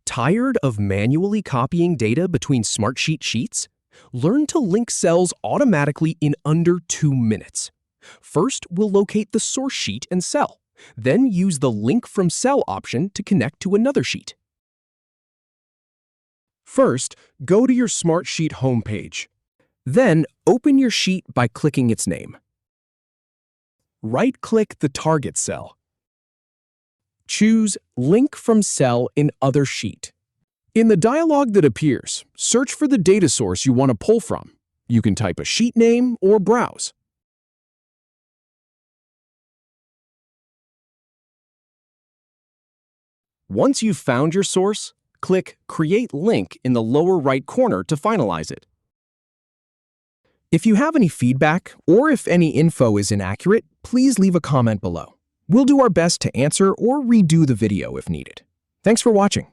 Tired of manually copying data between Smartsheet sheets? Learn to link cells automatically in under 2 minutes. First, we'll locate the source sheet and cell. Then use the Link from Cell option to connect to another sheet. First, go to your Smartsheet homepage. Then, open your sheet by clicking its name. Right-click the target cell. Choose Link from Cell in Other Sheet. In the dialog that appears, search for the data source you want to pull from. You can type a sheet name or browse. Once you've found your source, click Create Link in the lower right corner to finalize it. If you have any feedback or if any info is inaccurate, please leave a comment below. We'll do our best to answer or redo the video if needed. Thanks for watching.